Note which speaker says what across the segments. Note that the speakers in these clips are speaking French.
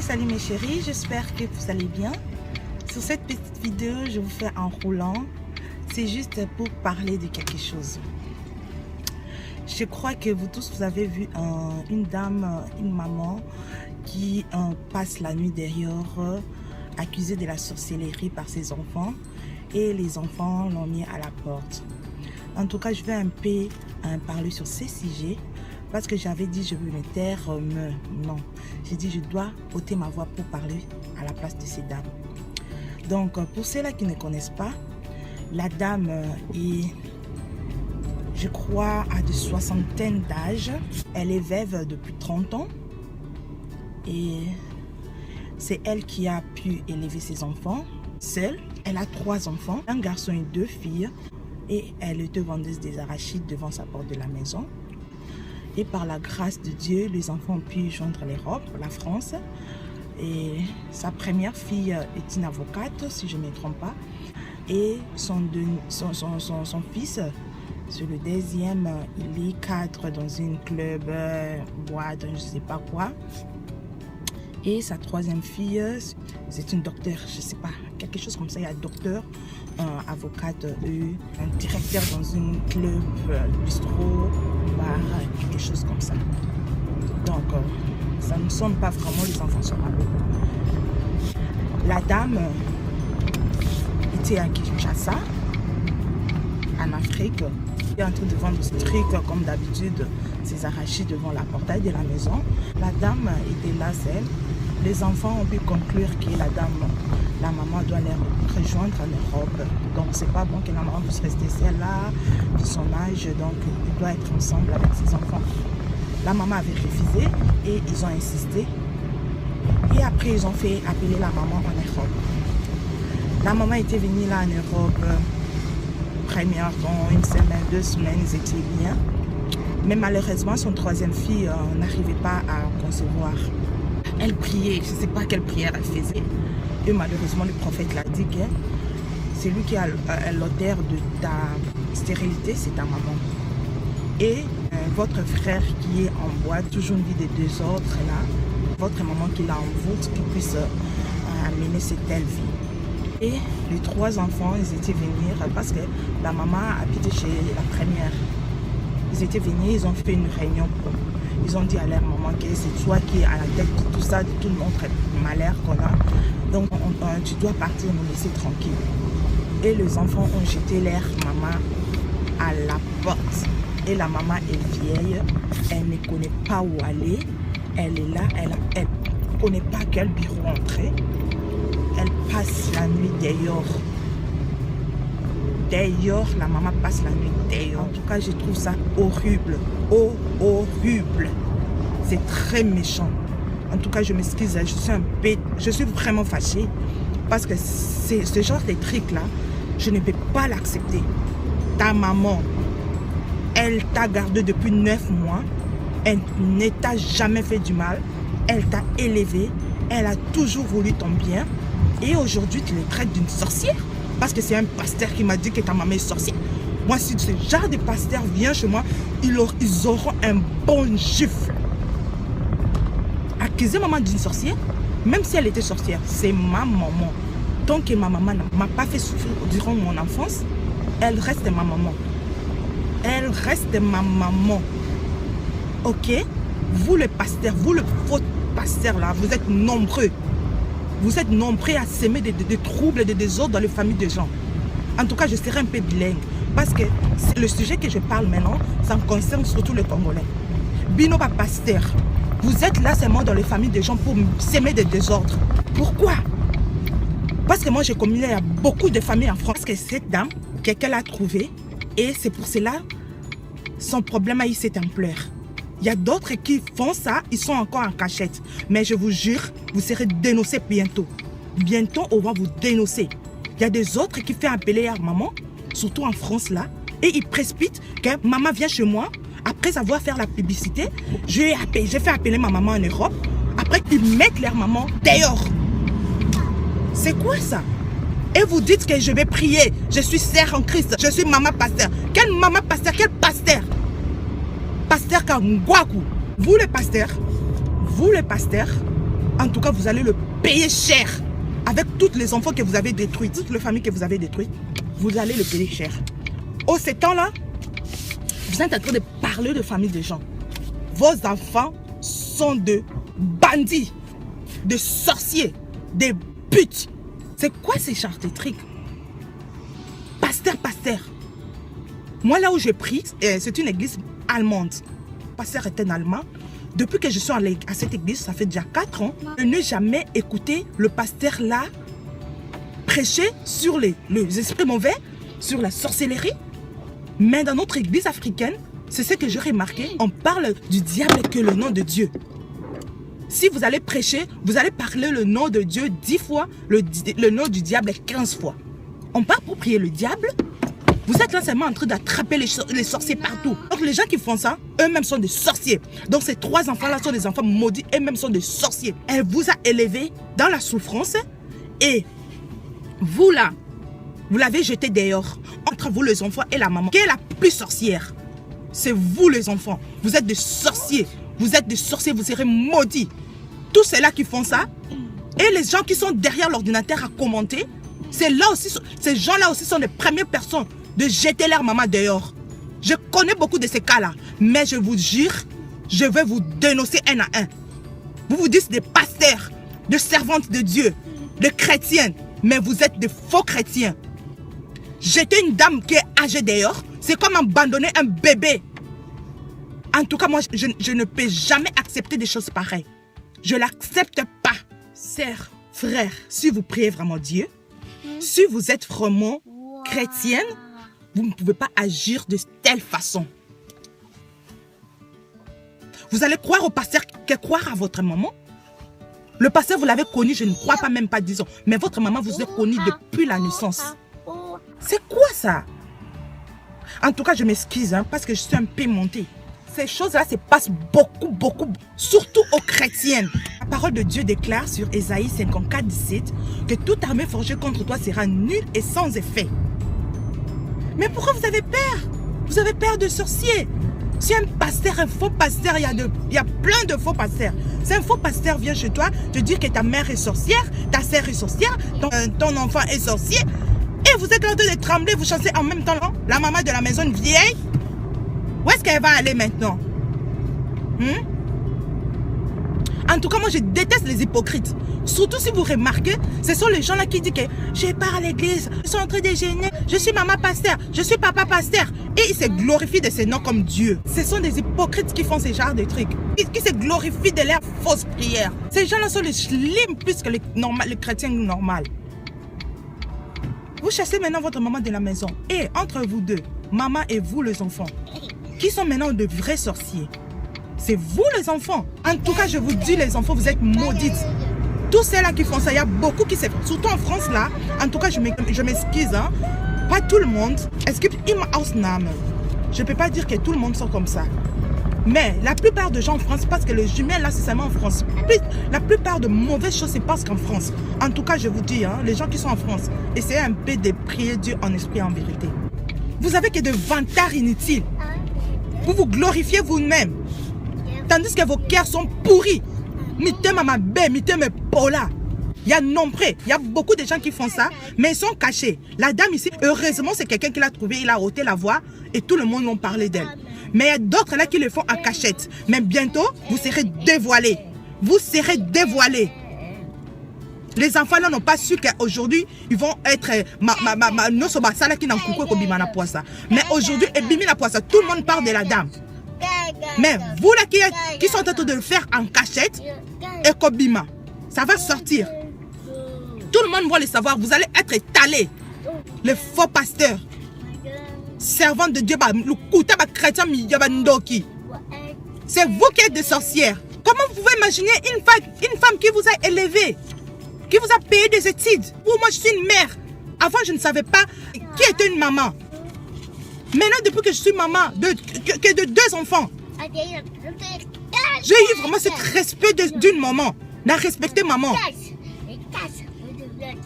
Speaker 1: Salut mes chéris, j'espère que vous allez bien. Sur cette petite vidéo, je vous fais un roulant. C'est juste pour parler de quelque chose. Je crois que vous tous, vous avez vu une dame, une maman qui passe la nuit dehors, accusée de la sorcellerie par ses enfants. Et les enfants l'ont mis à la porte. En tout cas, je vais un peu parler sur ces sujets. Parce que j'avais dit je veux me taire, non. J'ai dit je dois ôter ma voix pour parler à la place de ces dames. Donc pour ceux-là qui ne connaissent pas, la dame est, je crois, à de soixantaine d'âge. Elle est veuve depuis 30 ans. Et c'est elle qui a pu élever ses enfants seule. Elle a 3 enfants, un garçon et 2 filles. Et elle était vendeuse des arachides devant sa porte de la maison. Et par la grâce de Dieu, les enfants ont pu joindre l'Europe, la France. Et sa première fille est une avocate, si je ne me trompe pas. Et son fils, c'est le deuxième, il est cadre dans une club, boîte, je ne sais pas quoi. Et sa 3e fille, c'est une docteure, je ne sais pas, quelque chose comme ça. Il y a docteur, avocate, un directeur dans une club, bistrot, bar, quelque chose comme ça. Donc, ça ne sonne pas vraiment, les enfants sont malheureux. La dame était à Kinshasa, en Afrique. Elle est en train de vendre ce truc comme d'habitude, ses arachides devant la portail de la maison. La dame était là seule. Les enfants ont pu conclure que la maman doit les rejoindre en Europe. Donc c'est pas bon que la maman puisse rester seule là, de son âge, donc il doit être ensemble avec ses enfants. La maman avait refusé et ils ont insisté. Et après ils ont fait appeler la maman en Europe. La maman était venue là en Europe, première temps, 1 semaine, 2 semaines, ils étaient bien. Mais malheureusement son 3e fille n'arrivait pas à concevoir. Elle priait, je ne sais pas quelle prière elle faisait. Et malheureusement, le prophète l'a dit que c'est lui qui a l'auteur de ta stérilité, c'est ta maman. Et votre frère qui est en boîte, toujours une vie des 2 autres là, votre maman qui l'a en voûte, qui puisse amener cette telle vie. Et les 3 enfants, ils étaient venus parce que la maman habitait chez la première. Ils étaient venus, ils ont fait une réunion. Ils ont dit à leur maman que c'est toi qui es à la tête de tout ça, de tout notre malheur qu'on a. Donc tu dois partir, nous laisser tranquille. Et les enfants ont jeté leur maman à la porte. Et la maman est vieille, elle ne connaît pas où aller. Elle est là, elle ne connaît pas quel bureau entrer. Elle passe la nuit dehors. D'ailleurs, la maman passe la nuit dehors. En tout cas, je trouve ça horrible. Horrible. C'est très méchant. En tout cas, je m'excuse, je suis vraiment fâchée. Parce que ce genre de trucs-là, je ne peux pas l'accepter. Ta maman, elle t'a gardé depuis 9 mois. Elle ne t'a jamais fait du mal. Elle t'a élevé. Elle a toujours voulu ton bien. Et aujourd'hui, tu les traites d'une sorcière. Parce que c'est un pasteur qui m'a dit que ta maman est sorcière. Moi, si ce genre de pasteur vient chez moi, ils auront un bon gifle. Accuser maman d'une sorcière, même si elle était sorcière, c'est ma maman. Tant que ma maman ne m'a pas fait souffrir durant mon enfance, elle reste ma maman. Elle reste ma maman. Ok? Vous le pasteur, vous le faux pasteur là, vous êtes nombreux. Vous êtes nombreux à s'aimer des troubles et des désordres dans les familles des gens. En tout cas, je serai un peu bilingue. Parce que le sujet que je parle maintenant, ça me concerne surtout les Congolais. Binoba pasteur, vous êtes là seulement dans les familles des gens pour s'aimer des désordres. Pourquoi? Parce que moi, j'ai communiqué à beaucoup de familles en France. Parce que cette dame, quelqu'un l'a trouvée. Et c'est pour cela, son problème a eu cette ampleur. Il y a d'autres qui font ça, ils sont encore en cachette. Mais je vous jure, vous serez dénoncés bientôt. Bientôt, on va vous dénoncer. Il y a des autres qui font appeler à maman, surtout en France là, et ils précipitent que maman vient chez moi. Après avoir fait la publicité, j'ai fait appeler ma maman en Europe. Après, ils mettent leur maman dehors. C'est quoi ça? Et vous dites que je vais prier. Je suis sœur en Christ. Je suis maman pasteur. Quelle maman pasteur? Quel pasteur? Pasteur Kangwaku. Vous les pasteurs, en tout cas, vous allez le payer cher. Avec tous les enfants que vous avez détruits, toutes les familles que vous avez détruites, vous allez le payer cher. Au ces temps-là, vous êtes en train de parler de famille de gens. Vos enfants sont de bandits, de sorciers, des putes. C'est quoi ces genres de trucs? Pasteur. Moi, là où je prie, c'est une église allemande. Le pasteur est un Allemand. Depuis que je suis à cette église, ça fait déjà 4 ans, je n'ai jamais écouté le pasteur là prêcher sur les esprits mauvais, sur la sorcellerie. Mais dans notre église africaine, c'est ce que j'ai remarqué, on parle du diable que le nom de Dieu. Si vous allez prêcher, vous allez parler le nom de Dieu 10 fois, le nom du diable 15 fois. On part pour prier le diable. Vous êtes là seulement en train d'attraper les sorciers partout. Donc les gens qui font ça, eux-mêmes sont des sorciers. Donc ces 3 enfants-là sont des enfants maudits, eux-mêmes sont des sorciers. Elle vous a élevé dans la souffrance et vous là, vous l'avez jeté dehors. Entre vous les enfants et la maman, qui est la plus sorcière? C'est vous les enfants. Vous êtes des sorciers. Vous êtes des sorciers, vous serez maudits. Tous ceux-là qui font ça, et les gens qui sont derrière l'ordinateur à commenter, ces gens-là aussi sont les premières personnes de jeter leur maman dehors. Je connais beaucoup de ces cas-là, mais je vous jure, je vais vous dénoncer un à un. Vous vous dites des pasteurs, des servantes de Dieu, des chrétiennes, mais vous êtes des faux chrétiens. Jeter une dame qui est âgée dehors, c'est comme abandonner un bébé. En tout cas, moi, je ne peux jamais accepter des choses pareilles. Je ne l'accepte pas. Sœurs, frères, si vous priez vraiment Dieu, si vous êtes vraiment chrétienne, vous ne pouvez pas agir de telle façon. Vous allez croire au pasteur que croire à votre maman. Le pasteur, vous l'avez connu, je ne crois pas même pas 10 ans. Mais votre maman vous a connu depuis la naissance. C'est quoi ça? En tout cas, je m'excuse parce que je suis un peu montée. Ces choses-là se passent beaucoup, surtout aux chrétiennes. La parole de Dieu déclare sur Ésaïe 54, 17 que toute armée forgée contre toi sera nulle et sans effet. Mais pourquoi vous avez peur? Vous avez peur de sorciers. Si un pasteur, un faux pasteur, il y a plein de faux pasteurs. Si un faux pasteur vient chez toi te dire que ta mère est sorcière, ta sœur est sorcière, ton enfant est sorcier, et vous êtes en train de trembler, vous chancez en même temps, non? La maman de la maison vieille, où est-ce qu'elle va aller maintenant? En tout cas, moi, je déteste les hypocrites. Surtout si vous remarquez, ce sont les gens-là qui disent que je pars à l'église, ils sont en train de gêner, je suis maman pasteur, je suis papa pasteur. Et ils se glorifient de ces noms comme Dieu. Ce sont des hypocrites qui font ce genre de trucs. Qui se glorifient de leurs fausses prières. Ces gens-là sont les slims plus que les chrétiens normaux. Vous chassez maintenant votre maman de la maison. Et entre vous deux, maman et vous les enfants, qui sont maintenant de vrais sorciers? C'est vous les enfants. En tout cas, je vous dis les enfants, vous êtes maudites. Tous ceux-là qui font ça, il y a beaucoup qui se font. Surtout en France là, en tout cas, je m'excuse. Pas tout le monde. Es gibt immer Ausnahmen. Je ne peux pas dire que tout le monde sont comme ça. Mais la plupart des gens en France, parce que les jumelles là, c'est seulement en France. La plupart de mauvaises choses se passent qu'en France. En tout cas, je vous dis, les gens qui sont en France, essayez un peu de prier Dieu en esprit et en vérité. Vous avez que de vantards inutiles. Vous vous glorifiez vous-même. Tandis que vos cœurs sont pourris. Mitema ma bé, mitema pola. Il y a nombreux, il y a beaucoup de gens qui font ça, mais ils sont cachés. La dame ici, heureusement, c'est quelqu'un qui l'a trouvé, il a ôté la voix et tout le monde en parlait d'elle. Mais il y a d'autres là qui le font à cachette. Mais bientôt, vous serez dévoilés. Vous serez dévoilés. Les enfants là n'ont pas su qu'aujourd'hui, ils vont être mais aujourd'hui, tout le monde parle de la dame. Mais vous là qui sont en train de le faire en cachette, et Kobima, ça va sortir. Tout le monde va le savoir. Vous allez être étalés. Les faux pasteurs, servants de Dieu, c'est vous qui êtes des sorcières. Comment vous pouvez imaginer une femme qui vous a élevé, qui vous a payé des études? Ou moi je suis une mère. Avant je ne savais pas qui était une maman. Maintenant depuis que je suis maman de 2 enfants, j'ai eu vraiment ce respect d'une maman. N'a respecté maman.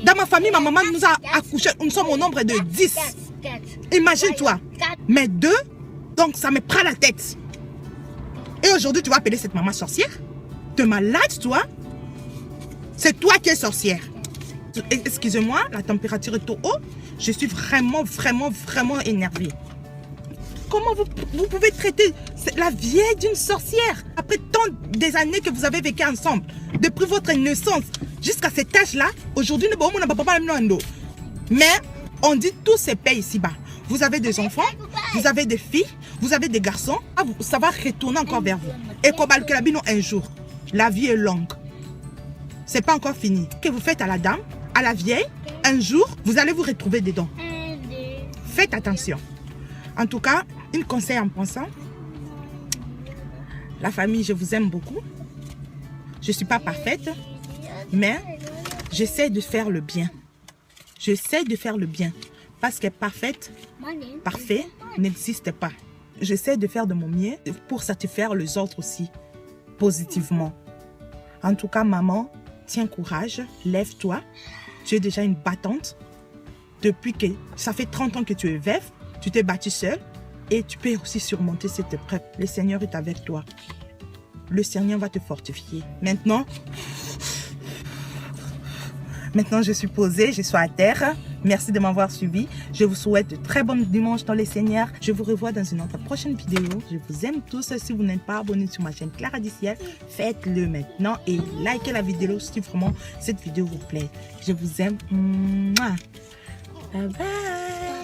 Speaker 1: Dans ma famille, ma maman nous a accouché. Nous sommes au nombre de 10. Imagine-toi. Mais 2, donc ça me prend la tête. Et aujourd'hui, tu vas appeler cette maman sorcière? T'es malade, toi? C'est toi qui es sorcière. Excusez-moi, la température est trop haute. Je suis vraiment énervée. Comment vous pouvez traiter la vieille d'une sorcière après tant des années que vous avez vécu ensemble, depuis votre naissance jusqu'à cet âge-là? Aujourd'hui, mais on dit tous ces paix ici-bas. Vous avez des enfants, vous avez des filles, vous avez des garçons. Ça va retourner encore vers vous. Et un jour, la vie est longue. C'est pas encore fini. Que vous faites à la dame, à la vieille, un jour, vous allez vous retrouver dedans. Faites attention. En tout cas, un conseil en pensant. La famille, je vous aime beaucoup. Je ne suis pas parfaite, mais j'essaie de faire le bien. J'essaie de faire le bien. Parce que parfait n'existe pas. J'essaie de faire de mon mieux pour satisfaire les autres aussi, positivement. En tout cas, maman, tiens courage, lève-toi. Tu es déjà une battante. Depuis que ça fait 30 ans que tu es veuve, tu t'es battue seule et tu peux aussi surmonter cette épreuve. Le Seigneur est avec toi. Le Seigneur va te fortifier. Maintenant, je suis posée, je suis à terre. Merci de m'avoir suivi. Je vous souhaite de très bonnes dimanches dans le Seigneur. Je vous revois dans une autre prochaine vidéo. Je vous aime tous. Si vous n'êtes pas abonné sur ma chaîne Clara du Ciel, faites-le maintenant et likez la vidéo si vraiment cette vidéo vous plaît. Je vous aime. Bye bye.